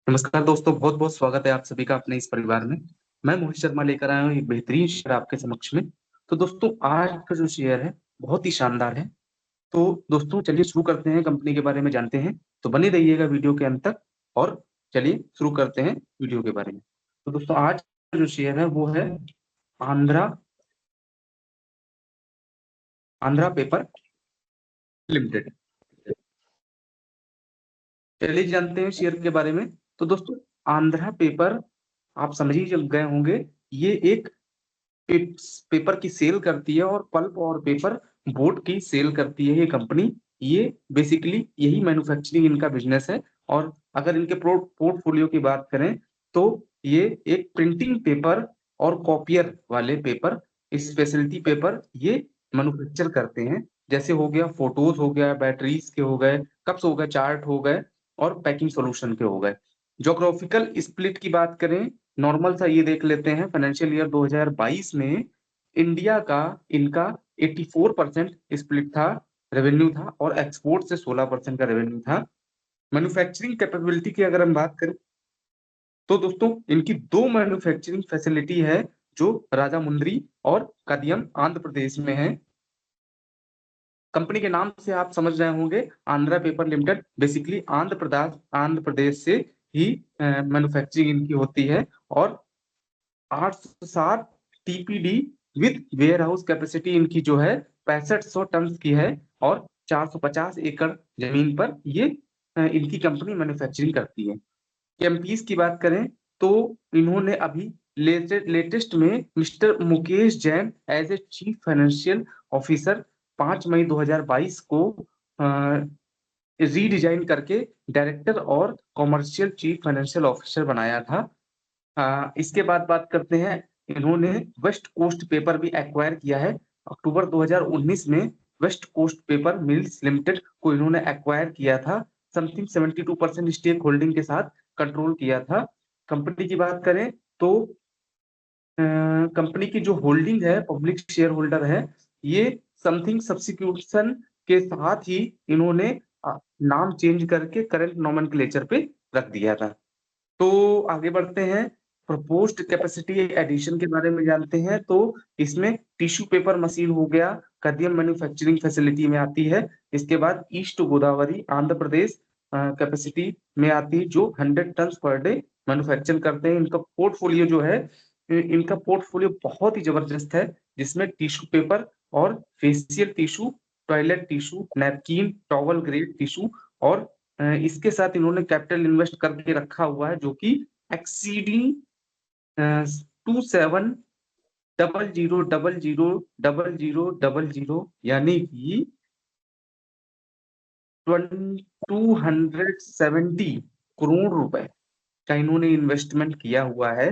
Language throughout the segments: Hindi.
नमस्कार दोस्तों, बहुत बहुत स्वागत है आप सभी का अपने इस परिवार में। मैं मोहित शर्मा लेकर आया हूँ एक बेहतरीन शेयर आपके समक्ष में। तो दोस्तों, आज का जो शेयर है बहुत ही शानदार है। तो दोस्तों, चलिए शुरू करते हैं, कंपनी के बारे में जानते हैं। तो बने रहिएगा वीडियो के अंत तक। और चलिए शुरू करते हैं वीडियो के बारे में। तो दोस्तों, आज का जो शेयर है वो है आंध्रा आंध्रा पेपर लिमिटेड। चलिए जानते हैं शेयर के बारे में। तो दोस्तों, आंध्रा पेपर, आप समझ ही जब गए होंगे, ये एक पेपर की सेल करती है और पल्प और पेपर बोर्ड की सेल करती है ये कंपनी। ये बेसिकली यही मैन्युफैक्चरिंग इनका बिजनेस है। और अगर इनके पोर्टफोलियो की बात करें तो ये एक प्रिंटिंग पेपर और कॉपियर वाले पेपर, स्पेशलिटी पेपर ये मैन्युफैक्चर करते हैं। जैसे हो गया फोटोज, हो गया बैटरीज के, हो गए कप्स, हो गए चार्ट, हो गए और पैकिंग सॉल्यूशन के हो गए। ज्योग्राफिकल स्प्लिट की बात करें, नॉर्मल सा ये देख लेते हैं। फाइनेंशियल ईयर 2022 में इंडिया का इनका 84% स्प्लिट था, रेवेन्यू था, और एक्सपोर्ट से 16% का रेवेन्यू था। मैन्युफैक्चरिंग कैपेबिलिटी की अगर हम बात करें तो दोस्तों, इनकी दो मैन्युफैक्चरिंग फैसिलिटी है जो राजामुंद्री और कदियम आंध्र प्रदेश में है। कंपनी के नाम से आप समझ रहे होंगे, Andhra paper limited. Basically Andhra Pradesh से ही मैन्युफैक्चरिंग इनकी होती है। और 807 TPD with warehouse capacity इनकी जो है 6500 टन की है। और 450 एकड़ जमीन पर ये इनकी कंपनी मैन्युफैक्चरिंग करती है। एमपीस की बात करें तो इन्होंने अभी लेटेस्ट में mister Mukesh Jain as a chief financial officer 5 मई 2022 को रीडिजाइन करके डायरेक्टर और कॉमर्शियल चीफ फाइनेंशियल ऑफिसर बनाया था। इसके बाद बात करते हैं, इन्होंने वेस्ट कोस्ट पेपर भी एक्वायर किया है। अक्टूबर 2019 में West Coast paper mills limited को इन्होंने एक्वायर किया था। समथिंग 72% स्टेक होल्डिंग के साथ कंट्रोल किया था। कंपनी की बात करें तो कंपनी की जो होल्डिंग है, पब्लिक शेयर होल्डर है, ये समथिंग सब्सिक्यूशन के साथ ही इन्होंने नाम चेंज करके करंट नोमेनक्लेचर पे रख दिया था। तो आगे बढ़ते हैं, प्रपोज्ड कैपेसिटी एडिशन के बारे में जानते हैं। तो इसमें टिश्यू पेपर मशीन हो गया, कदियम मैन्युफैक्चरिंग फैसिलिटी में आती है। इसके बाद ईस्ट गोदावरी आंध्र प्रदेश कैपेसिटी में आती है, जो 100 टन पर डे मैन्युफैक्चर करते हैं। इनका पोर्टफोलियो जो है, इनका पोर्टफोलियो बहुत ही जबरदस्त है, जिसमें टिश्यू पेपर और facial tissue, toilet tissue, napkin, towel grade tissue, और इसके साथ इन्होंने कैपिटल इन्वेस्ट करके रखा हुआ है, जो कि एक्सीडिंग 2700000000, यानी कि 270 करोड़ रुपए का इन्होंने इन्वेस्टमेंट किया हुआ है।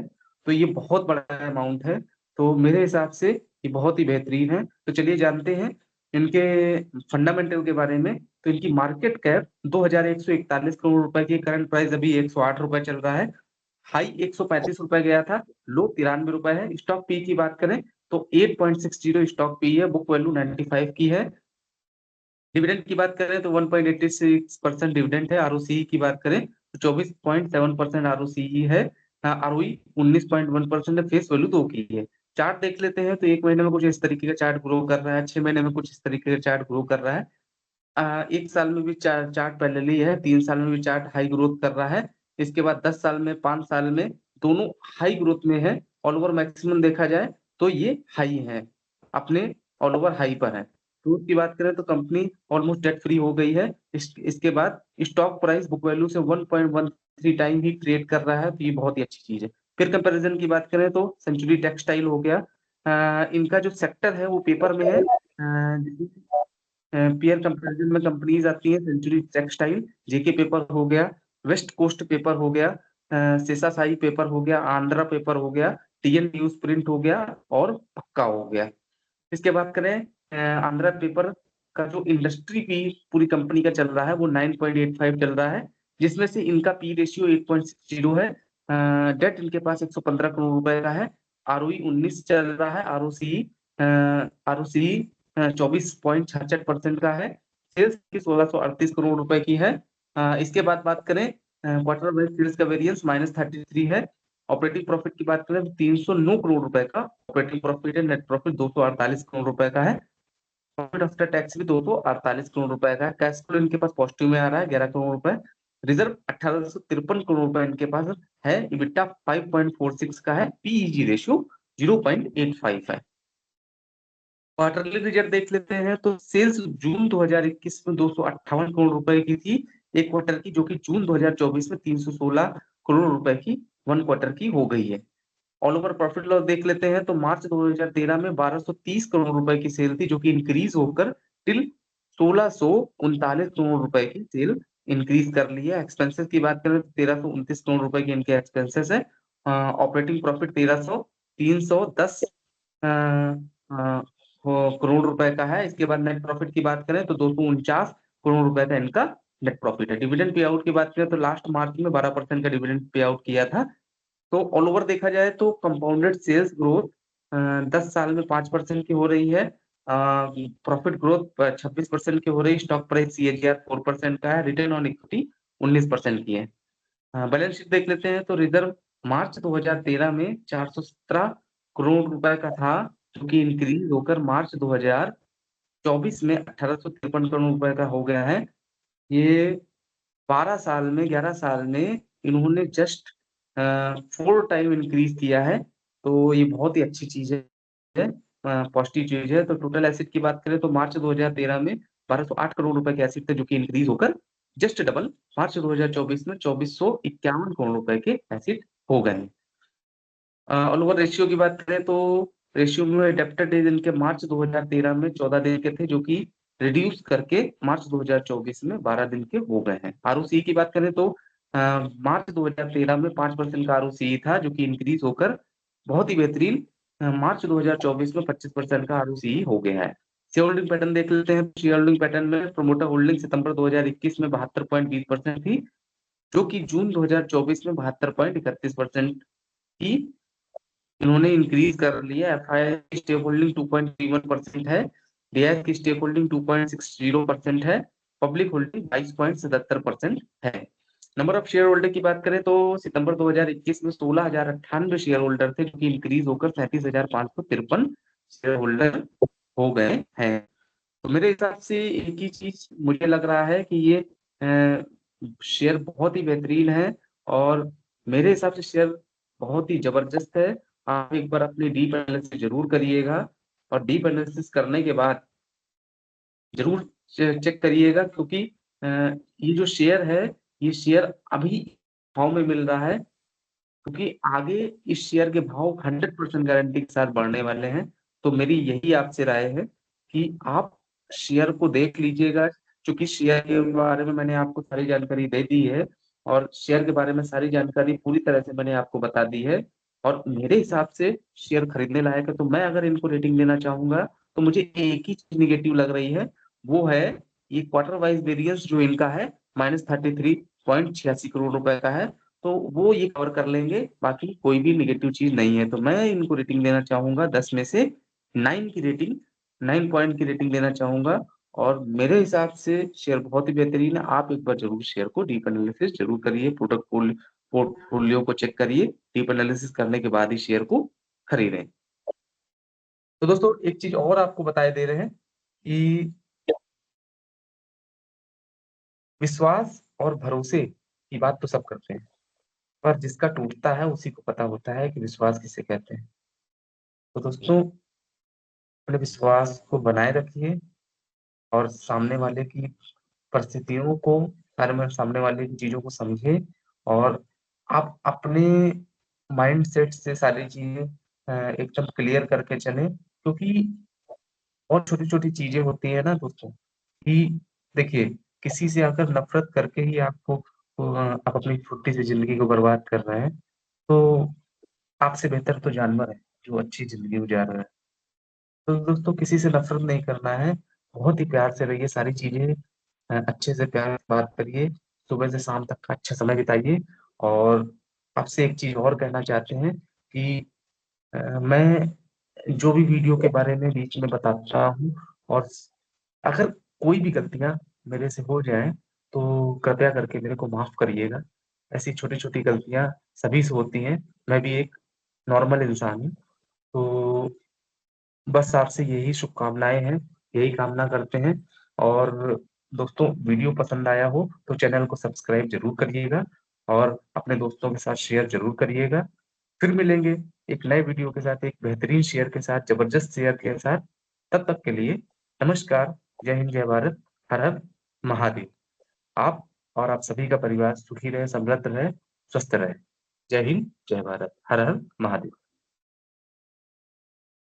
तो ये बहुत बड़ा अमाउंट है। तो मेरे हिसाब से ये बहुत ही बेहतरीन है। तो चलिए जानते हैं इनके फंडामेंटल के बारे में। तो इनकी मार्केट कैप 2141 करोड़ रुपए की, करंट प्राइस अभी 108 रुपए चल रहा है। हाई 135 रुपए गया था, लो 93 रुपए है। स्टॉक पी की बात करें तो 8.60 स्टॉक पी है, बुक वैल्यू 95 की है। डिविडेंड की बात करें तो 1.86% डिविडेंड है। आरओसी की बात करें तो 24.7% आरओसी है। आरओई 19.1% है। फेस वैल्यू 2 की है। चार्ट देख लेते हैं तो 1 महीने में कुछ इस तरीके का चार्ट ग्रो कर रहा है, 6 महीने में कुछ इस तरीके का चार्ट ग्रो कर रहा है। 1 साल में भी चार्ट पैरेलली है, 3 साल में भी चार्ट हाई ग्रोथ कर रहा है। इसके बाद 10 साल में, 5 साल में दोनों हाई ग्रोथ में है। ऑल ओवर मैक्सिमम देखा जाए तो ये हाई है, अपने ऑल ओवर हाई पर है। ग्रोथ की बात करें तो कंपनी ऑलमोस्ट डेट फ्री हो गई है। इसके बाद स्टॉक प्राइस बुक वैल्यू से 1.13 टाइम ही ट्रेड कर रहा है, तो ये बहुत ही अच्छी चीज है। फिर कंपैरिजन की बात करें तो सेंचुरी टेक्सटाइल हो गया। इनका जो सेक्टर है वो पेपर में है। पीयर कंपैरिजन में कंपनीज आती हैं, सेंचुरी टेक्सटाइल, जेके पेपर हो गया, वेस्ट कोस्ट पेपर हो गया, शेषाशाही पेपर हो गया, आंध्रा पेपर हो गया, टीएन न्यूज प्रिंट हो गया, और पक्का हो गया। इसके बाद करें, आंध्रा पेपर का जो इंडस्ट्री पी पूरी कंपनी का चल रहा है वो 9.85 चल रहा है, जिसमें से इनका पी रेशियो 8.60 है। डेट इनके पास 115 करोड़ रुपए का है। आरओई 19 चल रहा है। आरओसी 24.66% का है। सेल्स की 1638 करोड़ रुपए की है। इसके बाद बात करें क्वार्टर वाइज सेल्स का वेरिएंस -33 है। ऑपरेटिंग प्रॉफिट की बात करें तो 309 करोड़ रुपए का ऑपरेटिंग प्रॉफिट है। नेट प्रॉफिट 248 करोड़ रुपए का है। प्रॉफिट आफ्टर टैक्स भी 248 करोड़ रुपए का है। कैश फ्लो इनके पास पॉजिटिव में आ रहा है 11 करोड़ रुपए। रिजर्व 1853 करोड़ रुपए इनके पास है। इबिटा 5.46 का है। पीईजी रेशियो 0.85 है। क्वार्टरली रिजल्ट देख लेते हैं तो सेल्स जून 2021 में 258 करोड़ रुपए की थी एक क्वार्टर की, जो कि जून 2024 में 316 करोड़ रुपए की वन क्वार्टर की हो गई है। ऑल ओवर प्रॉफिट लॉस देख लेते हैं तो मार्च 2013 में 1230 करोड़ रुपए की सेल थी, जो कि इंक्रीज होकर टिल 1639 करोड़ रुपए की सेल इंक्रीज कर ली है। एक्सपेंसेस की बात करें तो 1329 करोड़ रुपए की इनके एक्सपेंसेस है। ऑपरेटिंग प्रॉफिट 310 करोड़ रुपए का है। इसके बाद नेट प्रॉफिट की बात करें तो 249 करोड़ रुपए का इनका नेट प्रॉफिट है। डिविडेंड पे आउट की बात करें तो लास्ट मार्च में 12% का डिविडेंड पे आउट किया था। तो ऑल ओवर देखा जाए तो कंपाउंडेड सेल्स ग्रोथ 10 साल में 5% की हो रही है। प्रॉफिट ग्रोथ 26% की हो रही है। स्टॉक प्राइस CAGR 4% का है। रिटर्न ऑन इक्विटी 19% की है। बैलेंस शीट देख लेते हैं तो रिजर्व मार्च 2013 में 417 करोड़ रुपए का था, जो कि इंक्रीज होकर मार्च 2024 में 1853 करोड़ रुपए का हो गया है। ये 12 साल में 11 साल में इन्होंने जस्ट 4 टाइम इंक्रीज किया है। तो ये बहुत ही अच्छी चीज है, पॉजिटिव चीज है। तो टोटल एसेट की बात करें तो मार्च 2013 में 1208 करोड़ रुपए के एसेट थे, जो कि इंक्रीज होकर जस्ट डबल मार्च 2024 में 2451 करोड़ रुपए के एसेट हो गए हैं। ऑल ओवर रेशियो की बात करें तो रेशियो में डेब्टर डेज इनके मार्च 2013 में 14 दिन के थे, जो कि रिड्यूस करके मार्च 2024 में 12 दिन के हो गए हैं। आरओसी की बात करें तो मार्च 2013 में 5% का आरओसी था, जो कि इंक्रीज होकर बहुत ही बेहतरीन मार्च 2024 में 25% का आरओसी हो गया है। शेयर होल्डिंग पैटर्न देख लेते हैं। शेयर होल्डिंग पैटर्न में प्रोमोटर होल्डिंग सितंबर 2021 में 72.20% थी, जो कि जून 2024 में 72.31% की इन्होंने इंक्रीज कर लिया। एफआई की स्टेक होल्डिंग 2.31% है। डीआईएस की स्टेक होल्डिंग 2.60% है। पब्लिक होल्डिंग 22.77% है। नंबर ऑफ शेयर होल्डर की बात करें तो सितंबर 2021 में 16,098 शेयर होल्डर थे, जो कि इंक्रीज होकर 37,553 शेयर होल्डर हो गए हैं। तो मेरे हिसाब से एक ही चीज मुझे लग रहा है कि ये शेयर बहुत ही बेहतरीन है, और मेरे हिसाब से शेयर बहुत ही जबरदस्त है। आप एक बार अपनी डीप एनालिसिस जरूर करिएगा, और डीप एनालिसिस करने के बाद जरूर चेक करिएगा, क्योंकि ये जो शेयर है, ये शेयर अभी भाव में मिल रहा है, क्योंकि आगे इस शेयर के भाव 100% गारंटी के साथ बढ़ने वाले हैं। तो मेरी यही आपसे राय है कि आप शेयर को देख लीजिएगा, क्योंकि शेयर के बारे में मैंने आपको सारी जानकारी दे दी है, और शेयर के बारे में सारी जानकारी पूरी तरह से मैंने आपको बता दी है। और मेरे हिसाब से शेयर खरीदने लायक है। तो मैं अगर इनको रेटिंग देना चाहूंगा तो मुझे एक ही चीज निगेटिव लग रही है, वो है ये क्वार्टर वाइज वेरिएंस जो इनका है -33.86 करोड़ रुपए का है। तो वो ये कवर कर लेंगे, बाकी कोई भी नेगेटिव चीज नहीं है। तो मैं इनको रेटिंग देना चाहूंगा 10 में से 9 की रेटिंग, 9 पॉइंट की रेटिंग देना चाहूंगा। और मेरे हिसाब से शेयर बहुत ही बेहतरीन है। आप एक बार जरूर शेयर को डीप एनालिसिस जरूर करिए, पोर्टफोलियो को चेक करिए। डीप एनालिसिस करने के बाद ही शेयर को खरीदें। तो दोस्तों एक चीज और आपको बताए दे रहे हैं कि विश्वास और भरोसे की बात तो सब करते हैं, पर जिसका टूटता है उसी को पता होता है कि विश्वास किसे कहते हैं। तो दोस्तों अपने विश्वास को बनाए रखिए, और सामने वाले की परिस्थितियों को, सामने वाले की चीजों को समझे, और आप अपने माइंड सेट से सारी चीजें एकदम क्लियर करके चलें। क्योंकि बहुत छोटी छोटी चीजें होती है ना दोस्तों, कि देखिए किसी से अगर नफरत करके ही आप अपनी छोटी सी जिंदगी को बर्बाद कर रहे हैं, तो आपसे बेहतर तो जानवर है जो अच्छी जिंदगी गुजार रहा है। तो दोस्तों किसी से नफरत नहीं करना है, बहुत ही प्यार से रहिए, सारी चीजें अच्छे से प्यार से बात करिए, सुबह से शाम तक का अच्छा समय बिताइए। और आपसे एक चीज और कहना चाहते हैं कि मैं जो भी वीडियो के बारे में बीच में बताता हूँ, और अगर कोई भी गलतियां मेरे से हो जाए तो कृपया करके मेरे को माफ करिएगा। ऐसी छोटी-छोटी गलतियाँ सभी से होती हैं, मैं भी एक नॉर्मल इंसान हूँ। तो बस आपसे यही शुभकामनाएँ हैं, यही कामना करते हैं और दोस्तों वीडियो पसंद आया हो तो चैनल को सब्सक्राइब ज़रूर करिएगा और अपने दोस्तों के साथ शेयर ज़रूर करिएगा। फिर मिलेंगे एक नए वीडियो के साथ, एक बेहतरीन शेयर के साथ, ज़बरदस्त शेयर के साथ। तब तक के लिए नमस्कार, जय हिंद, जय भारत, हर हर महादेव। आप और आप सभी का परिवार सुखी रहे, समृद्ध रहे, स्वस्थ रहे। जय हिंद, जय भारत, हर हर महादेव।